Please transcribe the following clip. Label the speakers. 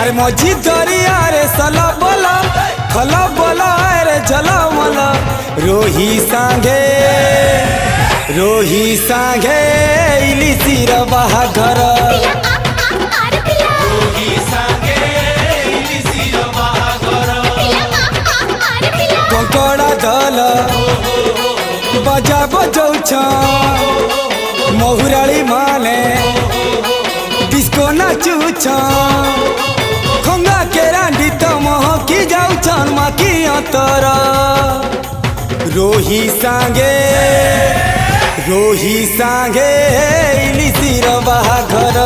Speaker 1: अरे मझी दरिया रे सला बोला खला बोला रे जला मला रोही सांगे इली सिर बाहाघर कंकड़ा दल बजा बजौछ महुराली माने डिस्को नाचुछ खंगा के रांडी तो महकी जाऊछन माकी अंतर रोही सांगे इली सिर बाहाघर।